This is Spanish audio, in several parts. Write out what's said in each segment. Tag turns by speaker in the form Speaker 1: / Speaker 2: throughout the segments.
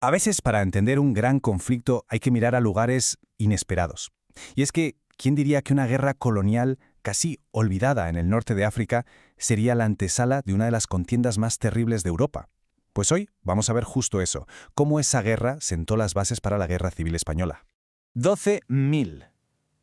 Speaker 1: A veces para entender un gran conflicto hay que mirar a lugares inesperados. Y es que, ¿quién diría que una guerra colonial casi olvidada en el norte de África sería la antesala de una de las contiendas más terribles de Europa? Pues hoy vamos a ver justo eso, cómo esa guerra sentó las bases para la Guerra Civil Española.
Speaker 2: 12.000.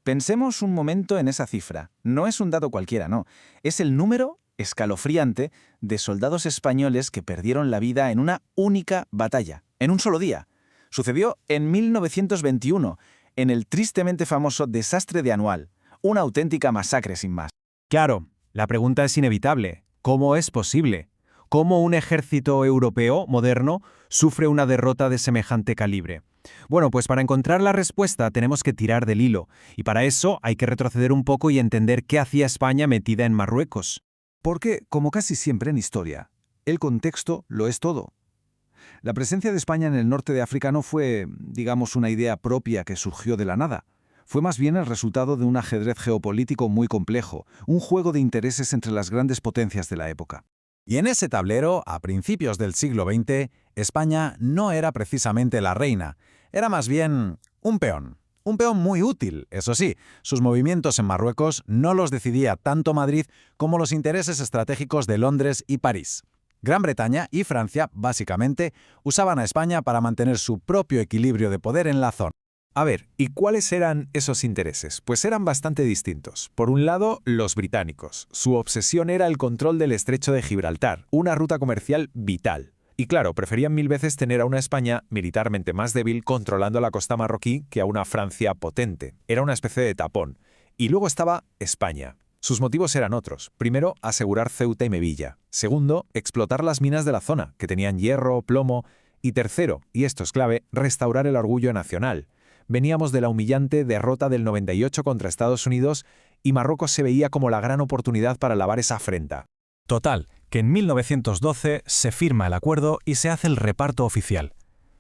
Speaker 2: Pensemos un momento en esa cifra. No es un dato cualquiera, no. Es el número escalofriante de soldados españoles que perdieron la vida en una única batalla, en un solo día. Sucedió en 1921, en el tristemente famoso desastre de Anual. Una auténtica masacre sin más.
Speaker 1: Claro, la pregunta es inevitable. ¿Cómo es posible? ¿Cómo un ejército europeo moderno sufre una derrota de semejante calibre? Bueno, pues para encontrar la respuesta tenemos que tirar del hilo, y para eso hay que retroceder un poco y entender qué hacía España metida en Marruecos.
Speaker 3: Porque, como casi siempre en historia, el contexto lo es todo. La presencia de España en el norte de África no fue, digamos, una idea propia que surgió de la nada. Fue más bien el resultado de un ajedrez geopolítico muy complejo, un juego de intereses entre las grandes potencias de la época.
Speaker 4: Y en ese tablero, a principios del siglo XX, España no era precisamente la reina, era más bien un peón. Un peón muy útil, eso sí, sus movimientos en Marruecos no los decidía tanto Madrid como los intereses estratégicos de Londres y París. Gran Bretaña y Francia, básicamente, usaban a España para mantener su propio equilibrio de poder en la zona.
Speaker 5: A ver, ¿y cuáles eran esos intereses? Pues eran bastante distintos. Por un lado, los británicos. Su obsesión era el control del estrecho de Gibraltar, una ruta comercial vital. Y claro, preferían mil veces tener a una España militarmente más débil controlando la costa marroquí que a una Francia potente. Era una especie de tapón. Y luego estaba España. Sus motivos eran otros. Primero, asegurar Ceuta y Melilla. Segundo, explotar las minas de la zona, que tenían hierro, plomo. Y tercero, y esto es clave, restaurar el orgullo nacional. Veníamos de la humillante derrota del 98 contra Estados Unidos y Marruecos se veía como la gran oportunidad para lavar esa afrenta.
Speaker 1: Total, que en 1912 se firma el acuerdo y se hace el reparto oficial.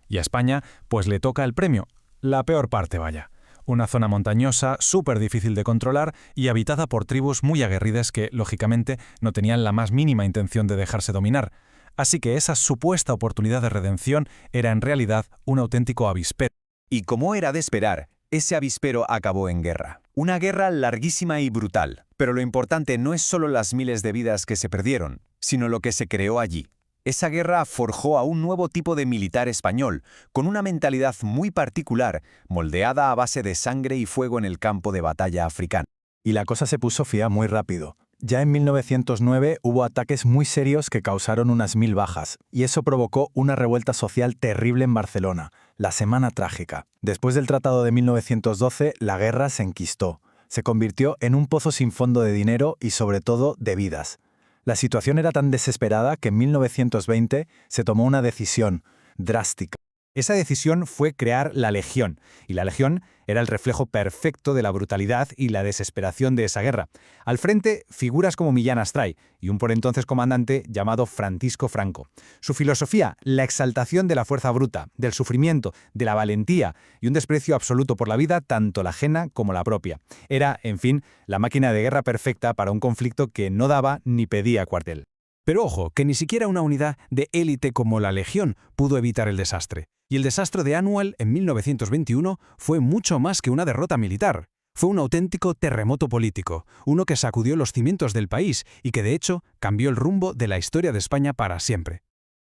Speaker 1: Y a España, pues le toca el premio. La peor parte, vaya. Una zona montañosa, súper difícil de controlar y habitada por tribus muy aguerridas que, lógicamente, no tenían la más mínima intención de dejarse dominar. Así que esa supuesta oportunidad de redención era en realidad un auténtico avispero.
Speaker 2: Y como era de esperar, ese avispero acabó en guerra. Una guerra larguísima y brutal. Pero lo importante no es solo las miles de vidas que se perdieron, sino lo que se creó allí. Esa guerra forjó a un nuevo tipo de militar español, con una mentalidad muy particular, moldeada a base de sangre y fuego en el campo de batalla africano.
Speaker 6: Y la cosa se puso fea muy rápido. Ya en 1909 hubo ataques muy serios que causaron unas 1000 bajas, y eso provocó una revuelta social terrible en Barcelona, la Semana Trágica. Después del Tratado de 1912, la guerra se enquistó. Se convirtió en un pozo sin fondo de dinero y, sobre todo, de vidas. La situación era tan desesperada que en 1920 se tomó una decisión drástica.
Speaker 1: Esa decisión fue crear la Legión, y la Legión era el reflejo perfecto de la brutalidad y la desesperación de esa guerra. Al frente, figuras como Millán Astray y un por entonces comandante llamado Francisco Franco. Su filosofía, la exaltación de la fuerza bruta, del sufrimiento, de la valentía y un desprecio absoluto por la vida, tanto la ajena como la propia. Era, en fin, la máquina de guerra perfecta para un conflicto que no daba ni pedía cuartel. Pero ojo, que ni siquiera una unidad de élite como la Legión pudo evitar el desastre. Y el desastre de Anual en 1921 fue mucho más que una derrota militar. Fue un auténtico terremoto político, uno que sacudió los cimientos del país y que de hecho cambió el rumbo de la historia de España para siempre.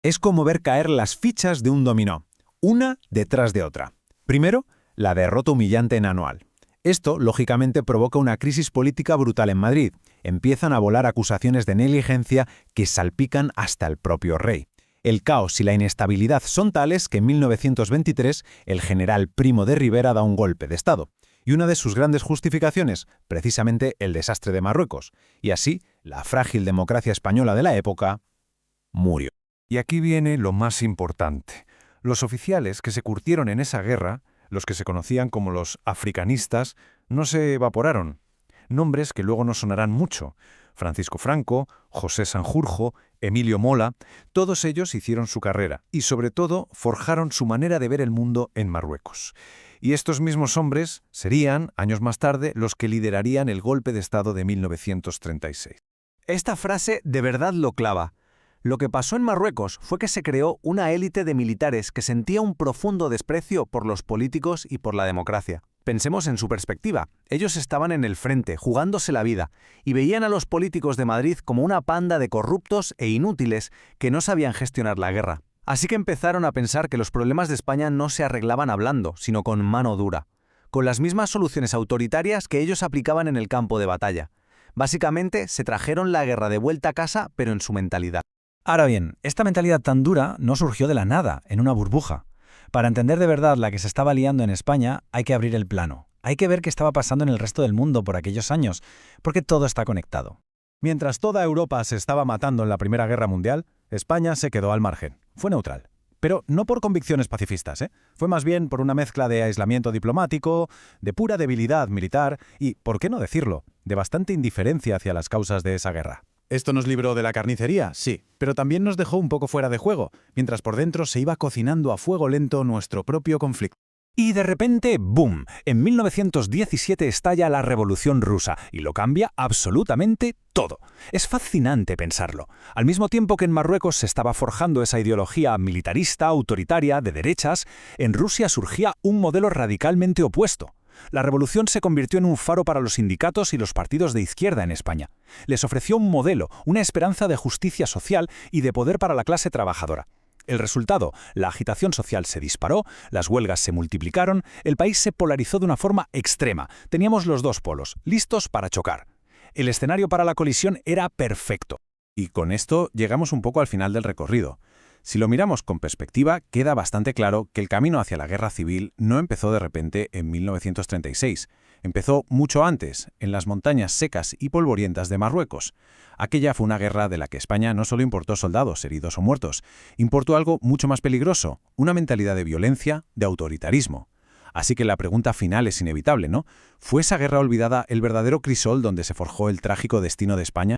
Speaker 4: Es como ver caer las fichas de un dominó, una detrás de otra. Primero, la derrota humillante en Anual. Esto, lógicamente, provoca una crisis política brutal en Madrid. Empiezan a volar acusaciones de negligencia que salpican hasta el propio rey. El caos y la inestabilidad son tales que en 1923 el general Primo de Rivera da un golpe de Estado. Y una de sus grandes justificaciones, precisamente el desastre de Marruecos. Y así, la frágil democracia española de la época murió.
Speaker 3: Y aquí viene lo más importante. Los oficiales que se curtieron en esa guerra, los que se conocían como los africanistas, no se evaporaron. Nombres que luego nos sonarán mucho. Francisco Franco, José Sanjurjo, Emilio Mola, todos ellos hicieron su carrera y sobre todo forjaron su manera de ver el mundo en Marruecos. Y estos mismos hombres serían, años más tarde, los que liderarían el golpe de Estado de 1936.
Speaker 2: Esta frase de verdad lo clava.
Speaker 7: Lo que pasó en Marruecos fue que se creó una élite de militares que sentía un profundo desprecio por los políticos y por la democracia. Pensemos en su perspectiva. Ellos estaban en el frente, jugándose la vida, y veían a los políticos de Madrid como una panda de corruptos e inútiles que no sabían gestionar la guerra. Así que empezaron a pensar que los problemas de España no se arreglaban hablando, sino con mano dura, con las mismas soluciones autoritarias que ellos aplicaban en el campo de batalla. Básicamente, se trajeron la guerra de vuelta a casa, pero en su mentalidad.
Speaker 1: Ahora bien, esta mentalidad tan dura no surgió de la nada, en una burbuja. Para entender de verdad la que se estaba liando en España, hay que abrir el plano. Hay que ver qué estaba pasando en el resto del mundo por aquellos años, porque todo está conectado.
Speaker 4: Mientras toda Europa se estaba matando en la Primera Guerra Mundial, España se quedó al margen. Fue neutral. Pero no por convicciones pacifistas, ¿eh? Fue más bien por una mezcla de aislamiento diplomático, de pura debilidad militar y, por qué no decirlo, de bastante indiferencia hacia las causas de esa guerra. ¿Esto nos libró de la carnicería? Sí, pero también nos dejó un poco fuera de juego, mientras por dentro se iba cocinando a fuego lento nuestro propio conflicto.
Speaker 1: Y de repente, ¡boom! En 1917 estalla la Revolución Rusa y lo cambia absolutamente todo. Es fascinante pensarlo. Al mismo tiempo que en Marruecos se estaba forjando esa ideología militarista, autoritaria, de derechas, en Rusia surgía un modelo radicalmente opuesto. La revolución se convirtió en un faro para los sindicatos y los partidos de izquierda en España. Les ofreció un modelo, una esperanza de justicia social y de poder para la clase trabajadora. El resultado, la agitación social se disparó, las huelgas se multiplicaron, el país se polarizó de una forma extrema. Teníamos los dos polos, listos para chocar. El escenario para la colisión era perfecto.
Speaker 3: Y con esto llegamos un poco al final del recorrido. Si lo miramos con perspectiva, queda bastante claro que el camino hacia la guerra civil no empezó de repente en 1936. Empezó mucho antes, en las montañas secas y polvorientas de Marruecos. Aquella fue una guerra de la que España no solo importó soldados heridos o muertos, importó algo mucho más peligroso, una mentalidad de violencia, de autoritarismo. Así que la pregunta final es inevitable, ¿no? ¿Fue esa guerra olvidada el verdadero crisol donde se forjó el trágico destino de España?